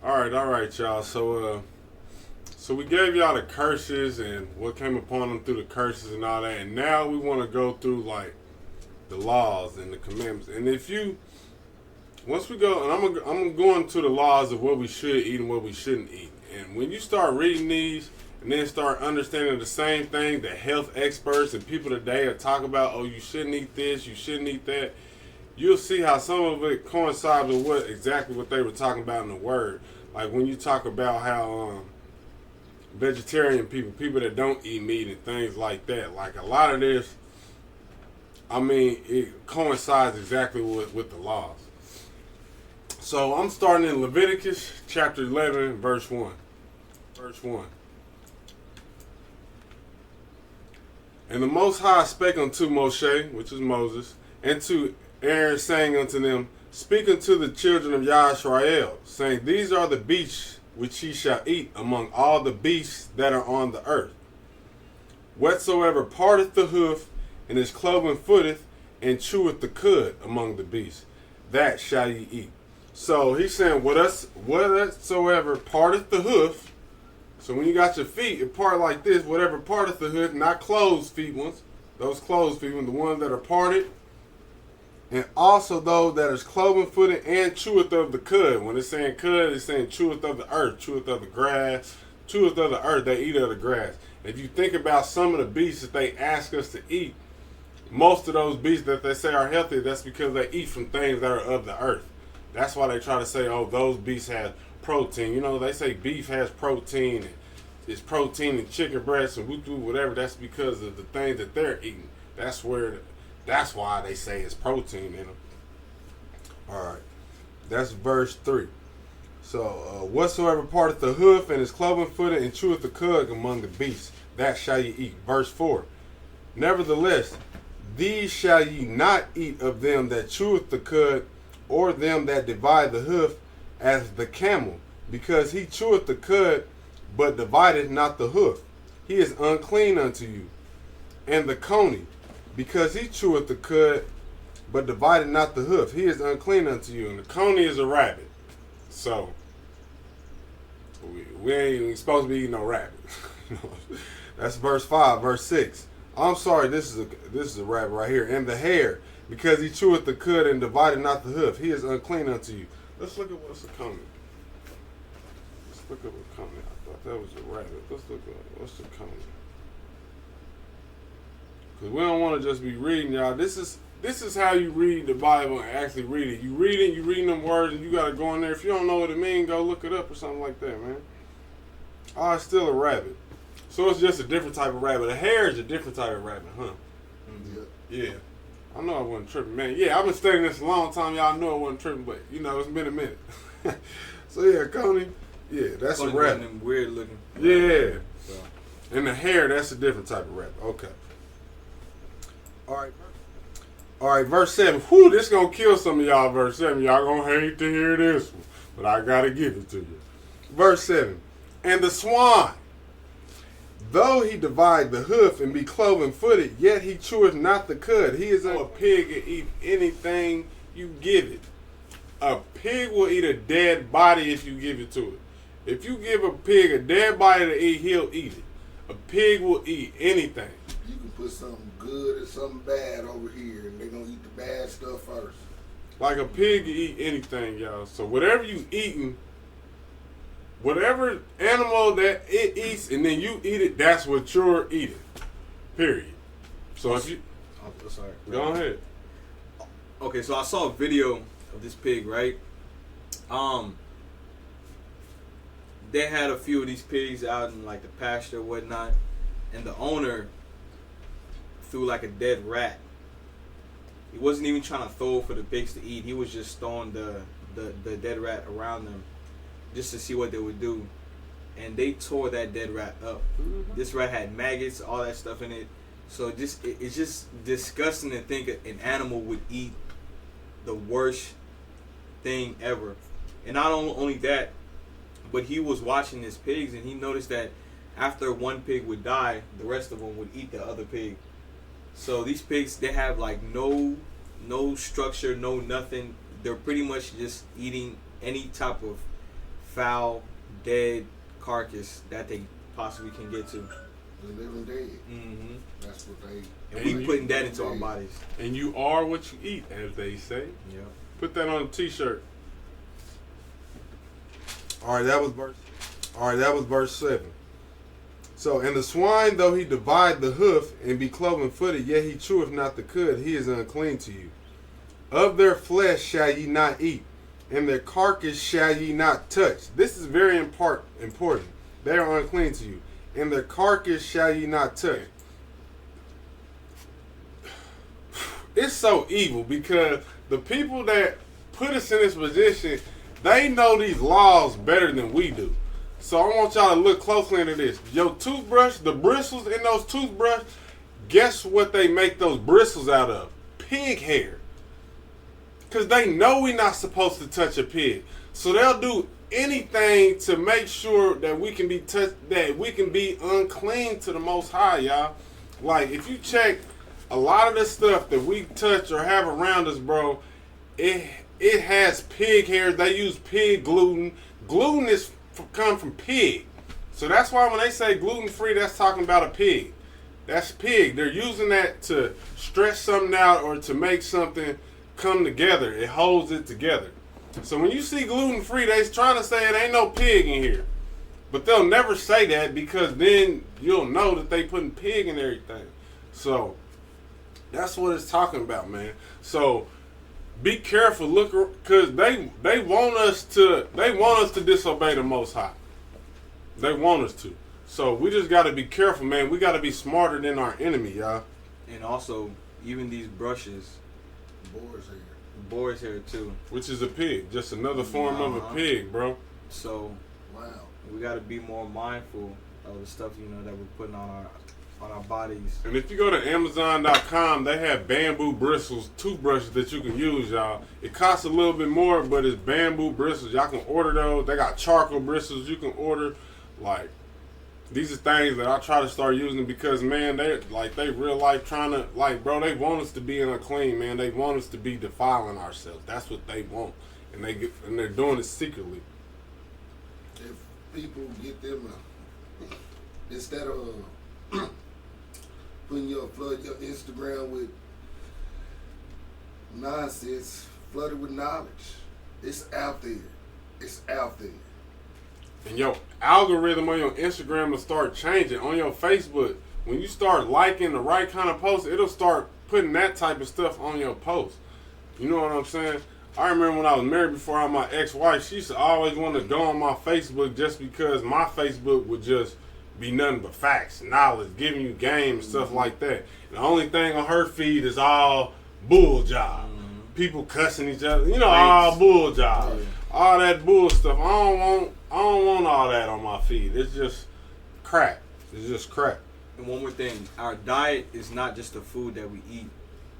All right, y'all. So we gave y'all the curses and what came upon them through the curses and all that, and now we want to go through like the laws and the commandments. And if you once we go, and I'm gonna go into the laws of what we should eat and what we shouldn't eat. And when you start reading these and then start understanding the same thing that health experts and people today are talking about, oh, you shouldn't eat this, you shouldn't eat that, you'll see how some of it coincides with exactly what they were talking about in the Word. Like when you talk about how vegetarian people that don't eat meat and things like that, like a lot of this, I mean, it coincides exactly with the laws. So I'm starting in Leviticus chapter 11, verse 1. Verse 1. And the Most High spake unto Moshe, which is Moses, and to Aaron, saying unto them, Speak unto the children of Yisrael, saying, These are the beasts which ye shall eat among all the beasts that are on the earth. Whatsoever parteth the hoof, and is cloven footeth, and cheweth the cud among the beasts, that shall ye eat. So he's saying, whatsoever parteth the hoof. So when you got your feet, it part like this, whatever parteth the hoof, not closed feet ones, those closed feet ones, the ones that are parted, and also those that is cloven footed and cheweth of the cud. When it's saying cud, it's saying cheweth of the earth, cheweth of the grass, cheweth of the earth, they eat of the grass. If you think about some of the beasts that they ask us to eat, most of those beasts that they say are healthy, that's because they eat from things that are of the earth. That's why they try to say, oh, those beasts have protein. You know, they say beef has protein. And it's protein in chicken breast and whatever. That's because of the things that they're eating. That's why they say it's protein in them. All right. That's verse 3. So, whatsoever parteth the hoof and is cloven footed and cheweth the cud among the beasts, that shall ye eat. Verse 4. Nevertheless, these shall ye not eat of them that cheweth the cud, or them that divide the hoof, as the camel, because he cheweth the cud, but divideth not the hoof. He is unclean unto you. And the coney, because he cheweth the cud, but divideth not the hoof. He is unclean unto you. And the coney is a rabbit. So, we ain't even supposed to be eating no rabbit. That's verse 5. Verse 6. I'm sorry, this is a rabbit right here. And the hare, because he cheweth the cud and divided not the hoof. He is unclean unto you. Let's look at what's the coney. Let's look at what coney. I thought that was a rabbit. Let's look at what's the coney. Because we don't want to just be reading, y'all. This is how you read the Bible and actually read it. You read it, you reading them words, and you got to go in there. If you don't know what it means, go look it up or something like that, man. Oh, it's still a rabbit. So it's just a different type of rabbit. A hare is a different type of rabbit, huh? Yeah. I know I wasn't tripping, man. Yeah, I've been studying this a long time. Y'all know I wasn't tripping, but, you know, it's been a minute. So, yeah, coney, yeah, that's a rabbit. Them weird looking. Yeah. So. And the hare, that's a different type of rabbit. Okay. All right, verse 7. Whew, this going to kill some of y'all, verse 7. Y'all going to hate to hear this one, but I got to give it to you. Verse 7. And the swine, though he divide the hoof and be cloven footed, yet he cheweth not the cud. He is a pig and eat anything you give it. A pig will eat a dead body if you give it to it. If you give a pig a dead body to eat, he'll eat it. A pig will eat anything. You can put something good and something bad over here, and they're going to eat the bad stuff first. Like a pig will eat anything, y'all. So whatever you eating, whatever animal that it eats and then you eat it, that's what you're eating. Period. So if you... Oh, sorry. Go ahead. Okay, so I saw a video of this pig, right? They had a few of these pigs out in like the pasture or whatnot, and the owner threw like a dead rat. He wasn't even trying to throw for the pigs to eat. He was just throwing the dead rat around them just to see what they would do. And they tore that dead rat up. Mm-hmm. This rat had maggots, all that stuff in it. So it's just disgusting to think an animal would eat the worst thing ever. And not only that, but he was watching his pigs and he noticed that after one pig would die, the rest of them would eat the other pig. So these pigs, they have like no structure, no nothing. They're pretty much just eating any type of foul, dead carcass that they possibly can get to. The living dead. Mm-hmm. That's what they. And we putting that into our bodies. And you are what you eat, as they say. Yeah. Put that on a t-shirt. All right, that was verse 7. So, and the swine, though he divide the hoof and be cloven-footed, yet he cheweth not the cud, he is unclean to you. Of their flesh shall ye not eat, and their carcass shall ye not touch. This is very important. They are unclean to you. And their carcass shall ye not touch. It's so evil because the people that put us in this position, they know these laws better than we do. So I want y'all to look closely into this. Your toothbrush, the bristles in those toothbrushes, guess what they make those bristles out of? Pig hair. Because they know we're not supposed to touch a pig. So they'll do anything to make sure that we can be unclean to the Most High, y'all. Like, if you check a lot of the stuff that we touch or have around us, bro, it has pig hair. They use pig gluten. Gluten is come from pig. So that's why when they say gluten-free, that's talking about a pig. That's pig. They're using that to stretch something out or to make something come together. It holds it together. So when you see gluten-free, they're trying to say it ain't no pig in here. But they'll never say that because then you'll know that they putting pig in everything. So that's what it's talking about, man. So be careful, look, because they want us to disobey the Most High. They want us to. So we just got to be careful, man. We got to be smarter than our enemy, y'all. And also, even these brushes, boar's hair too, which is a pig, just another form of a pig, bro. So wow, we got to be more mindful of the stuff that we're putting on our bodies. And if you go to Amazon.com, they have bamboo bristles toothbrushes that you can use, y'all. It costs a little bit more, but it's bamboo bristles. Y'all can order those. They got charcoal bristles you can order. Like, these are things that I try to start using because, man, they real life trying to, like, bro, they want us to be unclean, man. They want us to be defiling ourselves. That's what they want, and they're doing it secretly. If people get them, instead of putting flood your Instagram with nonsense, flood it with knowledge. It's out there. It's out there. And your algorithm on your Instagram will start changing. On your Facebook, when you start liking the right kind of posts, it'll start putting that type of stuff on your post. You know what I'm saying? I remember when I was married before I had my ex-wife, she used to always want to go on my Facebook just because my Facebook would just be nothing but facts, knowledge, giving you game and stuff like that. And the only thing on her feed is all bull job. People cussing each other, all bull job. Yeah. All that bull stuff. I don't want all that on my feed. It's just crap. It's just crap. And one more thing, our diet is not just the food that we eat.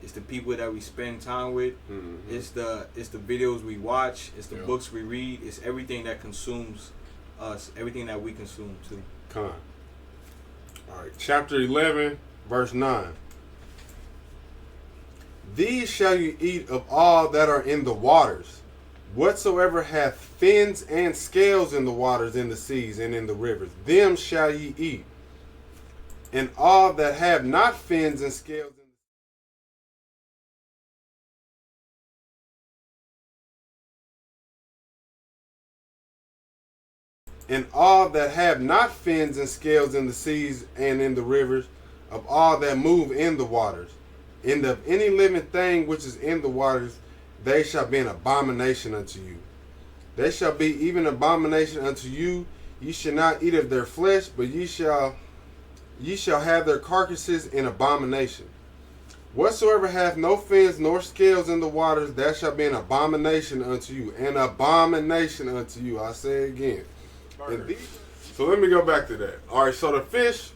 It's the people that we spend time with. Mm-hmm. It's the videos we watch. It's the books we read. It's everything that consumes us. Everything that we consume too. All right, chapter 11, verse 9. These shall you eat of all that are in the waters. Whatsoever hath fins and scales in the waters, in the seas, and in the rivers, them shall ye eat. And all that have not fins and scales in the seas and in the rivers, of all that move in the waters, and of any living thing which is in the waters, they shall be an abomination unto you. They shall be even abomination unto you. Ye shall not eat of their flesh, but ye shall have their carcasses in abomination. Whatsoever hath no fins nor scales in the waters, that shall be an abomination unto you. An abomination unto you. I say it again. So let me go back to that. All right, so the fish.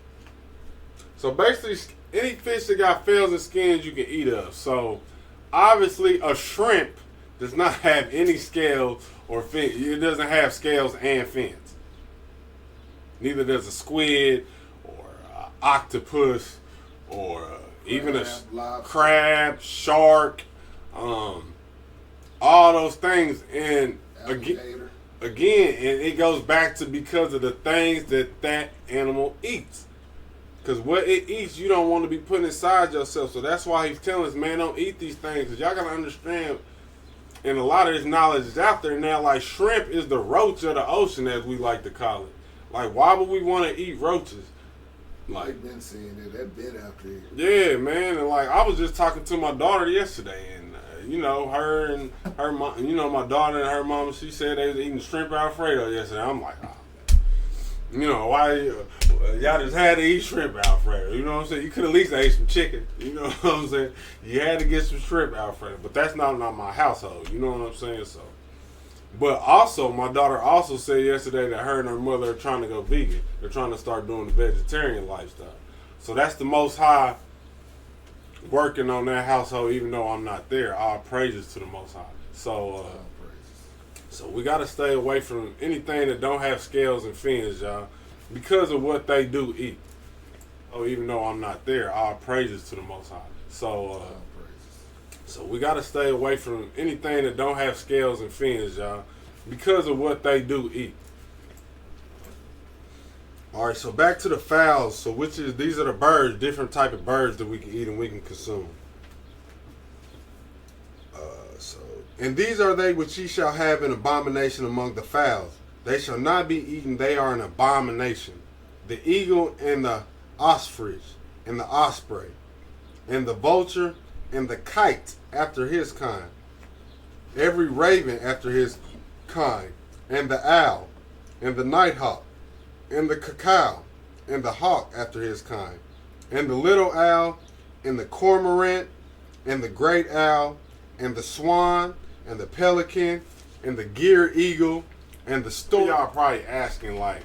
So basically, any fish that got scales and skins you can eat of. So obviously, a shrimp does not have any scales or fins. It doesn't have scales and fins. Neither does a squid or an octopus or even a crab, shark, all those things. And again, and it goes back to because of the things that animal eats. Because what it eats, you don't want to be putting inside yourself. So that's why he's telling us, man, don't eat these things. Because y'all got to understand, and a lot of this knowledge is out there now, like shrimp is the roach of the ocean, as we like to call it. Like, why would we want to eat roaches? Like, I've been seeing it. That been out there. Yeah, man. And like, I was just talking to my daughter yesterday, and you know, her and her mom, you know, my daughter and her mom, she said they was eating shrimp Alfredo yesterday. I'm like, oh, you know, why y'all just had to eat shrimp Alfredo? You know what I'm saying? You could at least ate some chicken. You know what I'm saying? You had to get some shrimp Alfredo, but that's not my household. You know what I'm saying? So, but also, my daughter also said yesterday that her and her mother are trying to go vegan. They're trying to start doing the vegetarian lifestyle. So that's the Most High working on that household, even though I'm not there. All praises to the Most High. So we got to stay away from anything that don't have scales and fins, y'all, because of what they do eat. Oh, even though I'm not there, all praises to the Most High. So we got to stay away from anything that don't have scales and fins, y'all, because of what they do eat. All right, so back to the fowls. So these are the birds, different type of birds that we can eat and we can consume. And these are they which ye shall have an abomination among the fowls. They shall not be eaten, they are an abomination. The eagle and the ostrich and the osprey and the vulture and the kite after his kind. Every raven after his kind, and the owl and the nighthawk and the cacao and the hawk after his kind, and the little owl and the cormorant and the great owl and the swan and the pelican and the gear eagle and the stork. Y'all probably asking, like,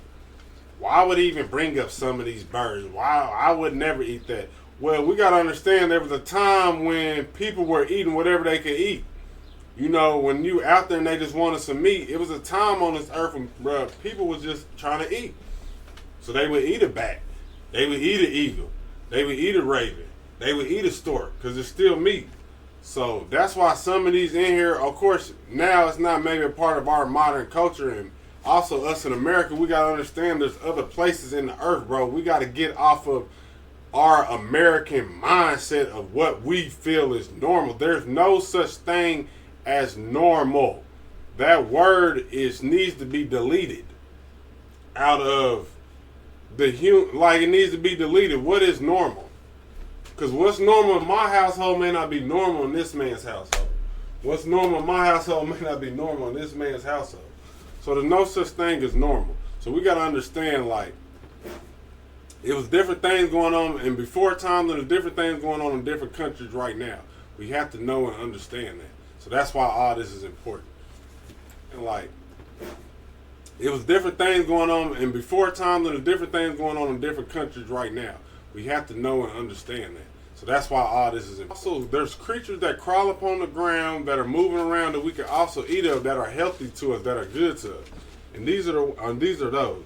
why would he even bring up some of these birds? Why I would never eat that. Well, we got to understand there was a time when people were eating whatever they could eat. You know, when you out there and they just wanted some meat, it was a time on this earth when people was just trying to eat. So they would eat a bat. They would eat an eagle. They would eat a raven. They would eat a stork because it's still meat. So that's why some of these in here, of course, now it's not maybe a part of our modern culture. And also us in America, we got to understand there's other places in the earth, bro. We got to get off of our American mindset of what we feel is normal. There's no such thing as normal. That word needs to be deleted out of the like it needs to be deleted. What is normal? Because what's normal in my household may not be normal in this man's household. What's normal in my household may not be normal in this man's household. So there's no such thing as normal. So we got to understand, like, it was different things going on, and before time, there's different things going on in different countries right now. We have to know and understand that. So that's why all this is important. And like, it was different things going on, and before time, there's different things going on in different countries right now. We have to know and understand that. So that's why all this is important. Also, there's creatures that crawl upon the ground that are moving around that we can also eat of, that are healthy to us, that are good to us. And these are those.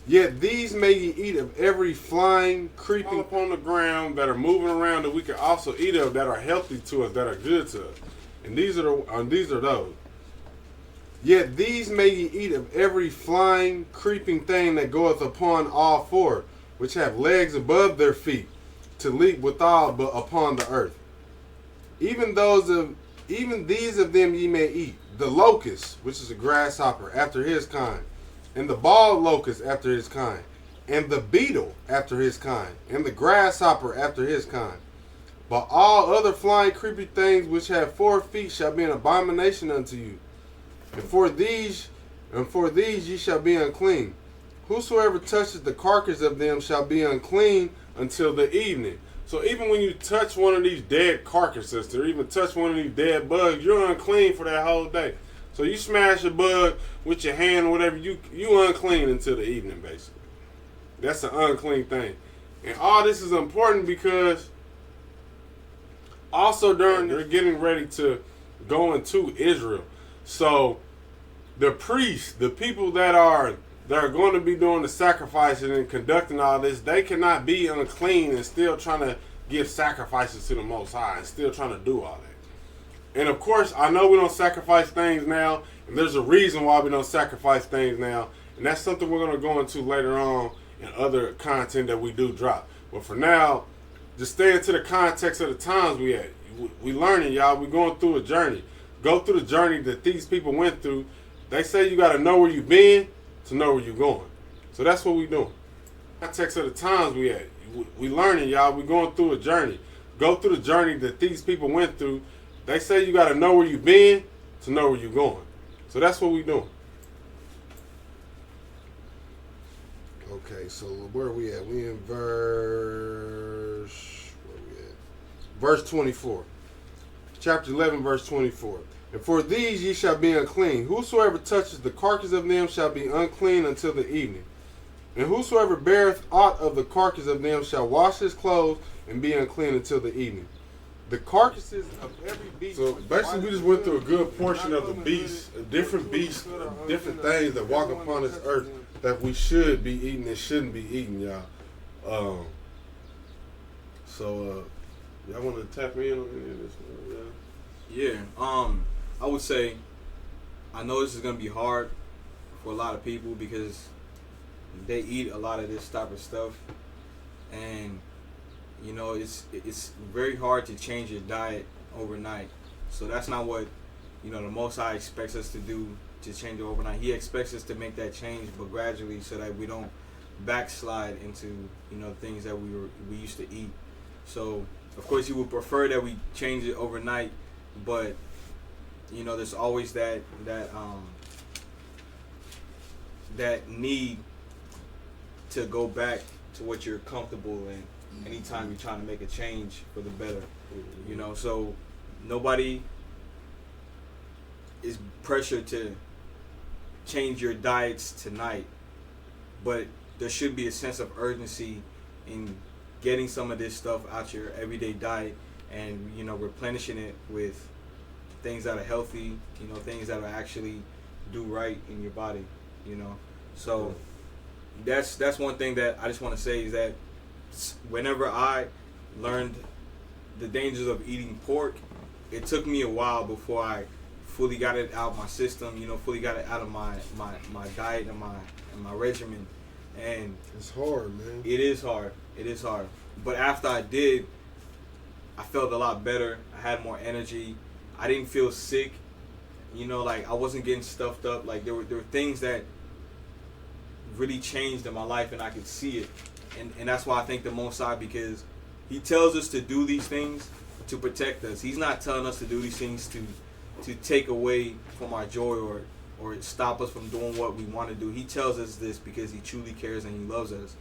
Yet these may ye eat of every flying, creeping upon the ground that are moving around that we can also eat of, that are healthy to us, that are good to us. And these are those. Yet these may ye eat of every flying, creeping thing that goeth upon all four, which have legs above their feet, to leap withal but upon the earth. Even these of them ye may eat. The locust, which is a grasshopper, after his kind, and the bald locust after his kind, and the beetle after his kind, and the grasshopper after his kind. But all other flying creepy things which have 4 feet shall be an abomination unto you. And for these ye shall be unclean. Whosoever touches the carcass of them shall be unclean until the evening. So even when you touch one of these dead carcasses, or even touch one of these dead bugs, you're unclean for that whole day. So you smash a bug with your hand or whatever, you unclean until the evening, basically. That's an unclean thing. And all this is important because also they're getting ready to go into Israel. So the priests, the people that are going to be doing the sacrifices and conducting all this, they cannot be unclean and still trying to give sacrifices to the Most High and still trying to do all that. And of course, I know we don't sacrifice things now And there's a reason why we don't sacrifice things now. And that's something we're going to go into later on in other content that we do drop. But for now, just stay into the context of the times we at. We learning, y'all. We going through a journey. Go through the journey that these people went through. They say you got to know where you've been to know where you're going. So that's what we doing. Context of the times we at. We learning, y'all. We going through a journey. Go through the journey that these people went through. They say you got to know where you've been to know where you're going. So that's what we doing. Okay, so where are we at? We in verse 24. Chapter 11, verse 24. And for these ye shall be unclean. Whosoever touches the carcass of them shall be unclean until the evening. And whosoever beareth aught of the carcass of them shall wash his clothes and be unclean until the evening. The carcasses of every beast. So basically, we just went through a good portion of the beasts, different things that walk upon this earth that we should be eating and shouldn't be eating, y'all. Y'all want to tap in on any of this? Yeah. I would say, I know this is gonna be hard for a lot of people because they eat a lot of this type of stuff, and you know it's very hard to change your diet overnight. So that's not what the Most High expects us to do, to change it overnight. He expects us to make that change, but gradually, so that we don't backslide into things that we used to eat. So of course you would prefer that we change it overnight, but there's always that need to go back to what you're comfortable in anytime you're trying to make a change for the better. So nobody is pressured to change your diets tonight, but there should be a sense of urgency in getting some of this stuff out your everyday diet and replenishing it with things that are healthy, things that will actually do right in your body. So that's one thing that I just want to say, is that whenever I learned the dangers of eating pork, it took me a while before I fully got it out of my system, fully got it out of my diet and my regimen. And it's hard, man. It is hard. But after I did, I felt a lot better. I had more energy. I didn't feel sick. Like I wasn't getting stuffed up. Like there were things that really changed in my life, and I could see it. And that's why I thank the Most High, because He tells us to do these things to protect us. He's not telling us to do these things to take away from our joy or stop us from doing what we want to do. He tells us this because He truly cares and He loves us.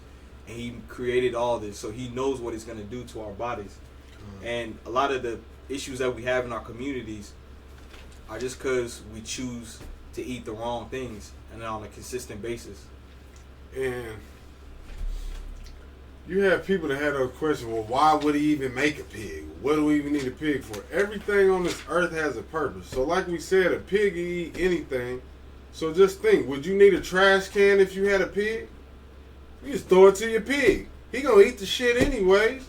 And He created all this, so He knows what He's going to do to our bodies. And a lot of the issues that we have in our communities are just because we choose to eat the wrong things and on a consistent basis. And you have people that have those questions, well, why would He even make a pig? What do we even need a pig for? Everything on this earth has a purpose. So like we said, a pig can eat anything. So just think, would you need a trash can if you had a pig? You just throw it to your pig. He gonna eat the shit anyways.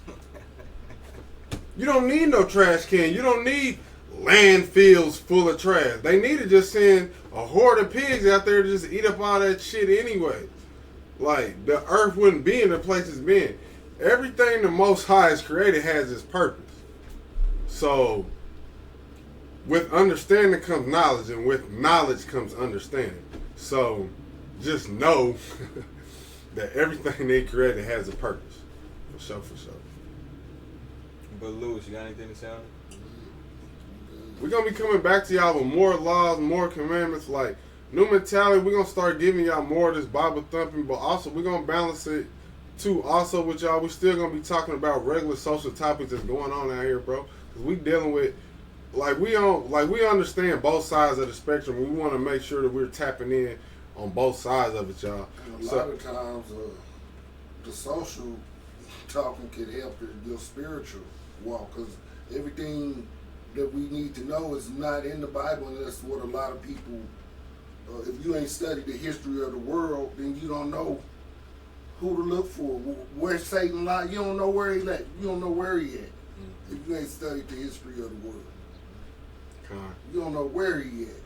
You don't need no trash can. You don't need landfills full of trash. They need to just send a horde of pigs out there to just eat up all that shit anyway. Like, the earth wouldn't be in the place it's been. Everything the Most High has created has its purpose. So, with understanding comes knowledge, and with knowledge comes understanding. So, just know that everything they created has a purpose. For sure. But Lewis, you got anything to say on it? We're going to be coming back to y'all with more laws, more commandments, like new mentality. We're going to start giving y'all more of this Bible thumping, but also we're going to balance it too. Also with y'all, we're still going to be talking about regular social topics that's going on out here, bro. Because we dealing with, we understand both sides of the spectrum. We want to make sure that we're tapping in on both sides of it, y'all. And a lot of times, the social talking can help your spiritual walk, because everything that we need to know is not in the Bible, and that's what a lot of people, if you ain't studied the history of the world, then you don't know who to look for, where Satan lies. You don't know where he at. You don't know where he at if you ain't studied the history of the world. You don't know where he at.